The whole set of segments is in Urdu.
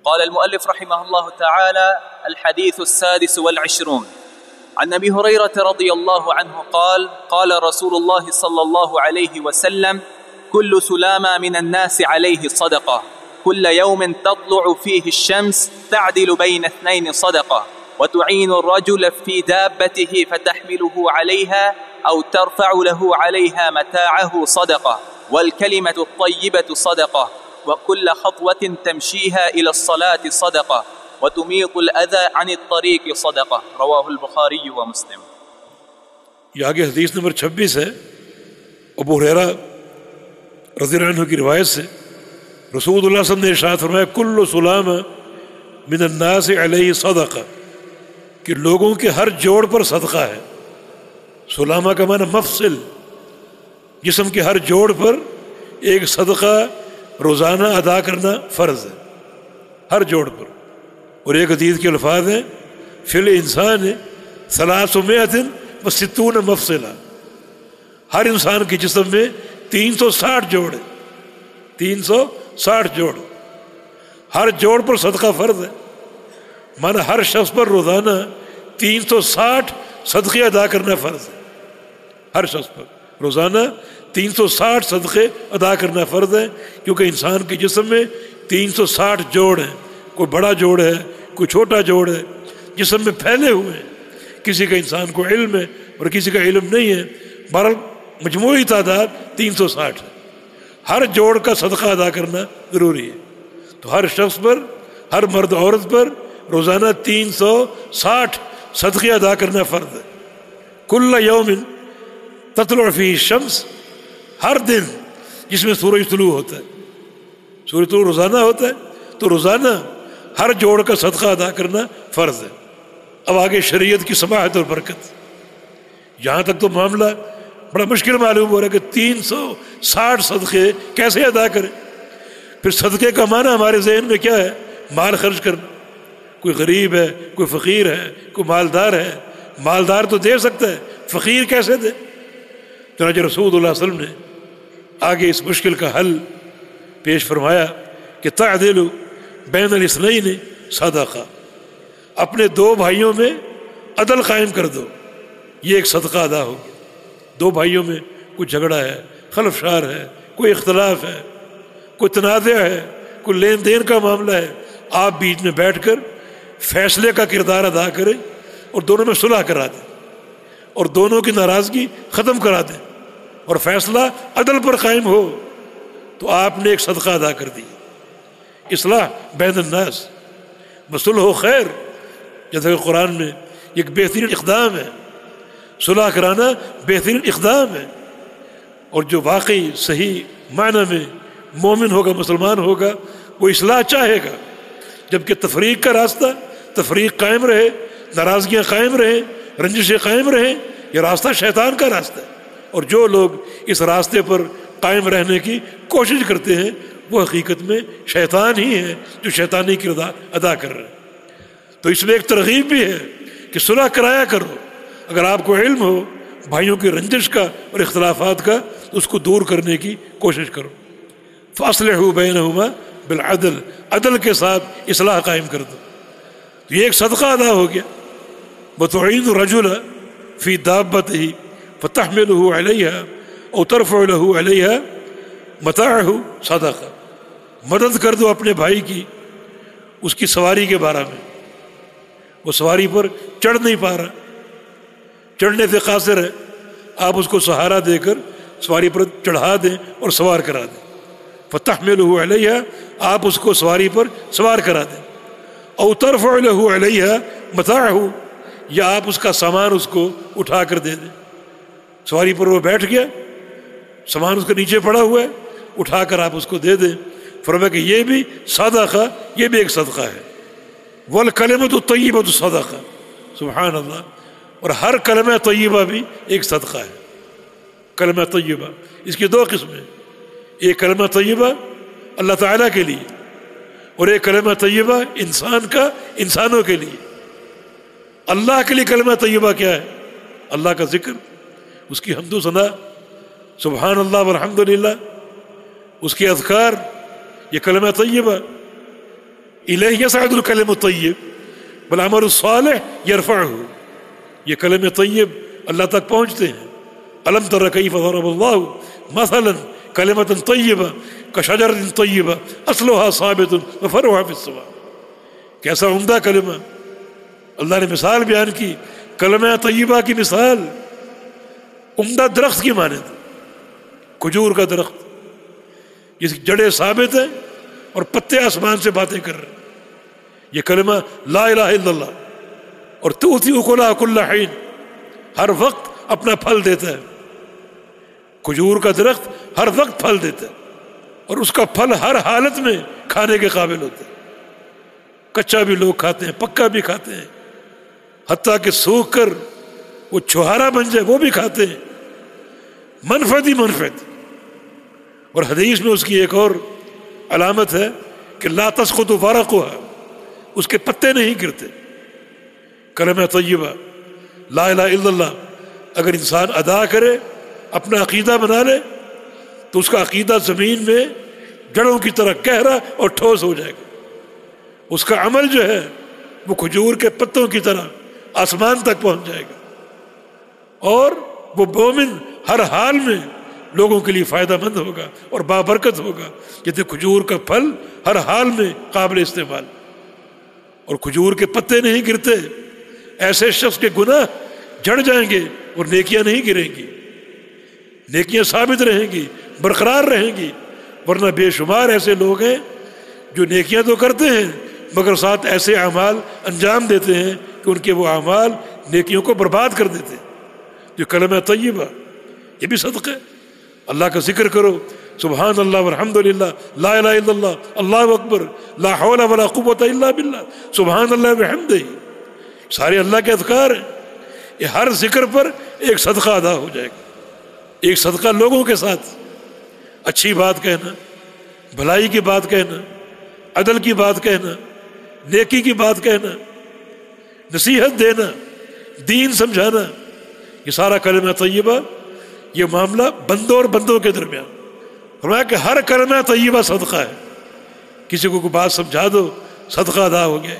قال المؤلف رحمه الله تعالى: الحديث 26 عن أبي هريرة رضي الله عنه قال: قال رسول الله صلى الله عليه وسلم: كل سلامة من الناس عليه صدقة، كل يوم تطلع فيه الشمس تعدل بين 2 صدقة، وتعين الرجل في دابته فتحمله عليها أو ترفع له عليها متاعه صدقة، والكلمة الطيبة صدقة، وكل خطوة تمشيها إلى الصلاة صدقة، وتميط الأذى عن الطريق صدقة. رواه البخاري ومسلم. یہ آگے حدیث نمبر 26 ہے، ابو ہریرہ رضی اللہ عنہ کی روایت سے رسول اللہ صلی اللہ علیہ وسلم نے ارشاد فرمایا: کل سلامہ من الناس علیہ صدقہ، کہ لوگوں کے ہر جوڑ پر صدقہ ہے۔ سلامہ کا معنی مفصل، جسم کے ہر جوڑ پر ایک صدقہ روزانہ ادا کرنا فرض ہے، ہر جوڑ پر۔ اور ایک حدیث کے الفاظ ہیں: فی الانسان 360 مفصلہ، ہر انسان کے جسم میں 360 جوڑ ہے، 360 جوڑ، ہر جوڑ پر صدقہ فرض ہے۔ مانا ہر شخص پر روزانہ 360 صدقے ادا کرنا فرض ہے، ہر شخص پر روزانہ 360 صدقے ادا کرنا فرض ہے، کیونکہ انسان کے جسم میں 360 جوڑ ہیں، کوئی بڑا جوڑ ہے، کوئی چھوٹا جوڑ ہے، جسم میں پھیلے ہوئے ہیں، کسی کا انسان کو علم ہے اور کسی کا علم نہیں ہے، بہرحال مجموعی تعداد 360 ہے۔ ہر جوڑ کا صدقہ ادا کرنا ضروری ہے، تو ہر شخص پر، ہر مرد عورت پر روزانہ 360 صدقے ادا کرنا فرض ہے۔ کل یوم تطلع فیہ الشمس، ہر دن جس میں سورج طلوع ہوتا ہے، سورج طلوع روزانہ ہوتا ہے، تو روزانہ ہر جوڑ کا صدقہ ادا کرنا فرض ہے۔ اب آگے شریعت کی سماحت اور برکت، یہاں تک تو معاملہ بڑا مشکل معلوم ہو رہا ہے کہ 360 صدقے کیسے ادا کریں۔ پھر صدقے کا معنی ہمارے ذہن میں کیا ہے؟ مال خرچ کرنا۔ کوئی غریب ہے، کوئی فقیر ہے، کوئی مالدار ہے، مالدار تو دے سکتا ہے، فقیر کیسے دے؟ چنانچہ رسول اللہ صلی اللہ علیہ وسلم نے آگے اس مشکل کا حل پیش فرمایا کہ تعدل بین الاثنین صدقہ، اپنے 2 بھائیوں میں عدل قائم کر دو، یہ ایک صدقہ ادا ہو گیا۔ 2 بھائیوں میں کوئی جھگڑا ہے، خلفشار ہے، کوئی اختلاف ہے، کوئی تنازع ہے، کوئی لین دین کا معاملہ ہے، آپ بیچ میں بیٹھ کر فیصلے کا کردار ادا کریں اور دونوں میں صلح کرا دیں اور دونوں کی ناراضگی ختم کرا دیں اور فیصلہ عدل پر قائم ہو، تو آپ نے ایک صدقہ ادا کر دی۔ اصلاح بین الناس وصلح خیر، جیسا کہ قرآن میں ایک بہترین اقدام ہے، صلح کرانا بہترین اقدام ہے، اور جو واقعی صحیح معنی میں مومن ہوگا، مسلمان ہوگا، وہ اصلاح چاہے گا، جبکہ تفریق کا راستہ، تفریق قائم رہے، ناراضگیاں قائم رہیں، رنجشیں قائم رہیں، یہ راستہ شیطان کا راستہ ہے، اور جو لوگ اس راستے پر قائم رہنے کی کوشش کرتے ہیں وہ حقیقت میں شیطان ہی ہے جو شیطانی کردار ادا کر رہے ہیں۔ تو اس میں ایک ترغیب بھی ہے کہ صلح کرایا کرو، اگر آپ کو علم ہو بھائیوں کی رنجش کا اور اختلافات کا تو اس کو دور کرنے کی کوشش کرو۔ فاصلحوا بینہما بالعدل، عدل کے ساتھ اصلاح قائم کر دو، تو یہ ایک صدقہ ادا ہو گیا۔ وتعین الرجل فی دابتہ فتحملہ علیہا او ترفع لہ علیہا متاعہ صدقہ، مدد کر دو اپنے بھائی کی اس کی سواری کے بارے میں، وہ سواری پر چڑھ نہیں پا رہا، چڑھنے سے قاصر ہے، آپ اس کو سہارا دے کر سواری پر چڑھا دیں اور سوار کرا دیں۔ فتحملہ علیہا، آپ اس کو سواری پر سوار کرا دیں۔ او ترفع لہ علیہا متاعہ، یا آپ اس کا سامان اس کو اٹھا کر دے دیں، سواری پر وہ بیٹھ گیا، سامان اس کے نیچے پڑا ہوا ہے، اٹھا کر آپ اس کو دے دیں۔ فرمایا کہ یہ بھی صدقہ، یہ بھی ایک صدقہ ہے۔ والکلمۃ الطیبۃ صدقہ، سبحان اللہ، اور ہر کلمہ طیبہ بھی ایک صدقہ ہے۔ کلمہ طیبہ اس کی 2 قسمیں، ایک کلمہ طیبہ اللہ تعالیٰ کے لیے اور ایک کلمہ طیبہ انسان کا انسانوں کے لیے۔ اللہ کے لیے کلمہ طیبہ کیا ہے؟ اللہ کا ذکر، اس کی حمد و ثنا، سبحان اللہ والحمد للہ، اس کے اذکار، یہ کلمہ طیبہ۔ الیہ یصعد الکلم الطیب والعمل الصالح یرفعہ، یہ کلم طیب اللہ تک پہنچتے ہیں. الم تر کیف ضرب اللہ مثلا کلمۃ طیبہ کشجرۃ طیبہ اصلها ثابت وفرعها فی السماء. کیسا عمدہ کلمہ اللہ نے مثال بیان کی. کلمہ طیبہ کی مثال عمدہ درخت کی مانند، کھجور کا درخت جس کی جڑیں ثابت ہیں اور پتے آسمان سے باتیں کر رہے ہیں. یہ کلمہ لا الہ الا اللہ. اور تؤتی اکلھا کل حین، ہر وقت اپنا پھل دیتا ہے. کھجور کا درخت ہر وقت پھل دیتا ہے اور اس کا پھل ہر حالت میں کھانے کے قابل ہوتا ہے. کچا بھی لوگ کھاتے ہیں، پکا بھی کھاتے ہیں، حتیٰ کہ سوکھ کر وہ چھہارا بن جائے وہ بھی کھاتے ہیں. منفعت ہی منفعت. اور حدیث میں اس کی ایک اور علامت ہے کہ لا تسقط ورقها، اس کے پتے نہیں گرتے. کلمہ طیبہ لا الہ الا اللہ اگر انسان ادا کرے، اپنا عقیدہ بنا لے، تو اس کا عقیدہ زمین میں جڑوں کی طرح گہرا اور ٹھوس ہو جائے گا. اس کا عمل جو ہے وہ کھجور کے پتوں کی طرح آسمان تک پہنچ جائے گا، اور وہ مومن ہر حال میں لوگوں کے لیے فائدہ مند ہوگا اور بابرکت ہوگا. جیسے کھجور کا پھل ہر حال میں قابل استعمال. اور کھجور کے پتے نہیں گرتے، ایسے شخص کے گناہ جھڑ جائیں گے اور نیکیاں نہیں گریں گی. نیکیاں ثابت رہیں گی، برقرار رہیں گی. ورنہ بے شمار ایسے لوگ ہیں جو نیکیاں تو کرتے ہیں مگر ساتھ ایسے اعمال انجام دیتے ہیں کہ ان کے وہ اعمال نیکیوں کو برباد کر دیتے ہیں. جو کلمہ طیبہ یہ بھی صدقہ ہے. اللہ کا ذکر کرو، سبحان اللہ والحمد للہ، لا الہ الا اللہ، اللہ اکبر، لا حول ولا قوت الا باللہ، سبحان اللہ وبحمدہ، سارے اللہ کے اذکار ہیں. یہ ہر ذکر پر ایک صدقہ ادا ہو جائے گا. ایک صدقہ لوگوں کے ساتھ اچھی بات کہنا، بھلائی کی بات کہنا، عدل کی بات کہنا، نیکی کی بات کہنا، نصیحت دینا، دین سمجھانا، یہ سارا کلمہ طیبہ، یہ معاملہ بندوں اور بندوں کے درمیان. فرمایا کہ ہر کلمہ طیبہ صدقہ ہے. کسی کو کوئی بات سمجھا دو، صدقہ ادا ہو گیا.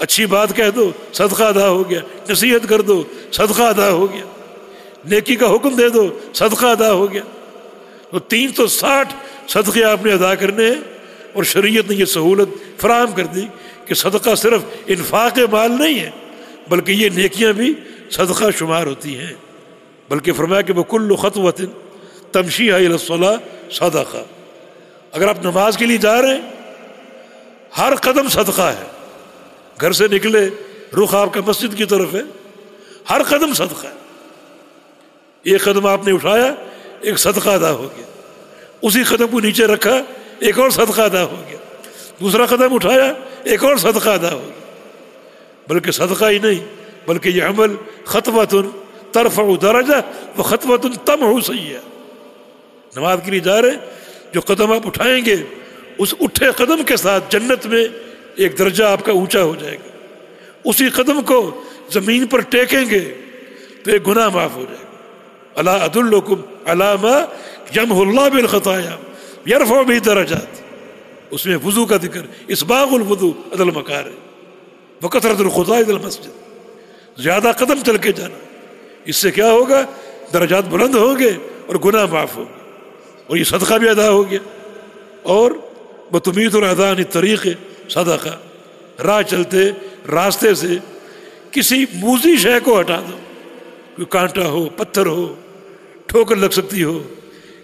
اچھی بات کہہ دو، صدقہ ادا ہو گیا. نصیحت کر دو، صدقہ ادا ہو گیا. نیکی کا حکم دے دو، صدقہ ادا ہو گیا. تو 360 صدقے آپ نے ادا کرنے ہیں. اور شریعت نے یہ سہولت فراہم کر دی کہ صدقہ صرف انفاق مال نہیں ہے بلکہ یہ نیکیاں بھی صدقہ شمار ہوتی ہیں. بلکہ فرمایا کہ وَكُلُّ خَطْوَةٍ تَمْشِيهَا إِلَى الصَّلَاةِ صَدَقَةٌ. اگر آپ نماز کے لیے جا رہے ہیں، ہر قدم صدقہ ہے. گھر سے نکلے، رخ آپ کا مسجد کی طرف ہے، ہر قدم صدقہ ہے. ایک قدم آپ نے اٹھایا، ایک صدقہ ادا ہو گیا. اسی قدم کو نیچے رکھا، ایک اور صدقہ ادا ہو گیا. دوسرا قدم اٹھایا، ایک اور صدقہ ادا ہو گیا. بلکہ صدقہ ہی نہیں بلکہ یہ عمل خطوۃ ترفع درجہ و خطوۃ تمحو سیئہ. نماز کے لیے جا رہے، جو قدم آپ اٹھائیں گے اس اٹھے قدم کے ساتھ جنت میں ایک درجہ آپ کا اونچا ہو جائے گا. اسی قدم کو زمین پر ٹیکیں گے تو ایک گناہ معاف ہو جائے گا. الا ادلکم علی ما یمحو اللہ بالخطایا یرفع بہ درجات. اس میں وضو کا ذکر، اسباغ الوضو علی المکارہ وکثرۃ الخطا الی المسجد. زیادہ قدم چل کے جانا، اس سے کیا ہوگا؟ درجات بلند ہوں گے اور گناہ معاف ہوں گے. اور یہ صدقہ بھی ادا ہو گیا. اور بتمیت الاذى عن الطریق صدقہ، راہ چلتے راستے سے کسی موذی شے کو ہٹا دو. کوئی کانٹا ہو، پتھر ہو، ٹھوکر لگ سکتی ہو،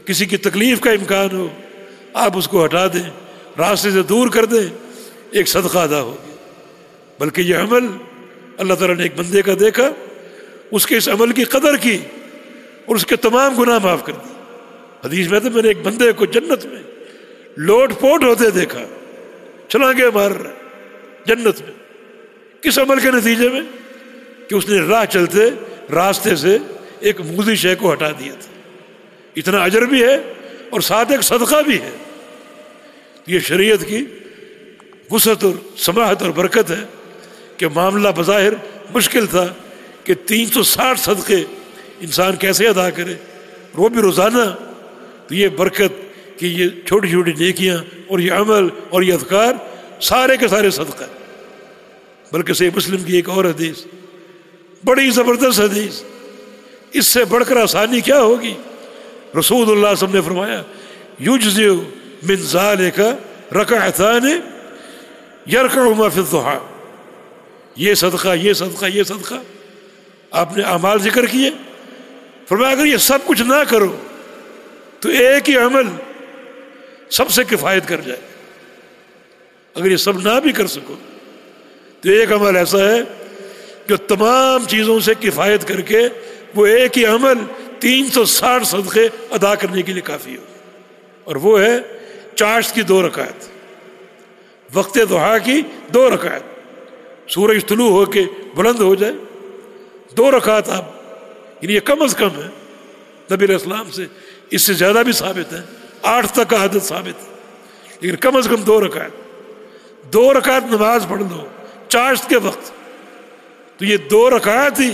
کسی کی تکلیف کا امکان ہو، آپ اس کو ہٹا دیں، راستے سے دور کر دیں، ایک صدقہ ادا ہو گیا. بلکہ یہ عمل اللہ تعالیٰ نے ایک بندے کا دیکھا، اس کے اس عمل کی قدر کی اور اس کے تمام گناہ معاف کر دی. حدیث میں تو میں نے ایک بندے کو جنت میں لوٹ پوٹ ہوتے دیکھا، چھلانگے مار رہا جنت میں. کس عمل کے نتیجے میں؟ کہ اس نے راہ چلتے راستے سے ایک موذی شے کو ہٹا دیا تھا. اتنا اجر بھی ہے اور ساتھ ایک صدقہ بھی ہے. یہ شریعت کی وسعت اور سماحت اور برکت ہے کہ معاملہ بظاہر مشکل تھا کہ 360 صدقے انسان کیسے ادا کرے، وہ بھی روزانہ. تو یہ برکت کہ یہ چھوٹی چھوٹی نیکیاں اور یہ عمل اور یہ اذکار سارے کے سارے صدقہ ہے۔ بلکہ صحیح مسلم کی ایک اور حدیث، بڑی زبردست حدیث، اس سے بڑھ کر آسانی کیا ہوگی؟ رسول اللہ صلی اللہ علیہ وسلم نے فرمایا یجزئ من ذالک رکعتان یرکعہما فی الضحیٰ، یہ صدقہ یہ صدقہ یہ صدقہ، آپ نے اعمال ذکر کیے، فرمایا اگر یہ سب کچھ نہ کرو تو ایک ہی عمل سب سے کفایت کر جائے، اگر یہ سب نہ بھی کر سکو تو ایک عمل ایسا ہے جو تمام چیزوں سے کفایت کر کے وہ ایک ہی عمل 360 صدقے ادا کرنے کے لیے کافی ہو، اور وہ ہے چاشت کی 2 رکعت، وقت ضحیٰ کی 2 رکعت، سورج طلوع ہو کے بلند ہو جائے 2 رکعت آپ، یعنی یہ کم از کم ہے، نبی علیہ السلام سے اس سے زیادہ بھی ثابت ہے، 8 تک کا عدد ثابت ہے، لیکن کم از کم 2 رکعت، 2 رکعت نماز پڑھ لو چاشت کے وقت، تو یہ 2 رکعت ہی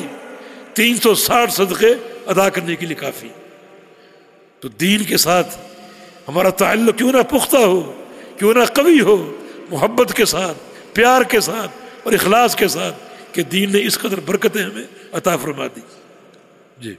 360 صدقے ادا کرنے کے لیے کافی۔ تو دین کے ساتھ ہمارا تعلق کیوں نہ پختہ ہو، کیوں نہ قوی ہو، محبت کے ساتھ، پیار کے ساتھ اور اخلاص کے ساتھ، کہ دین نے اس قدر برکتیں ہمیں عطا فرما دی۔ جی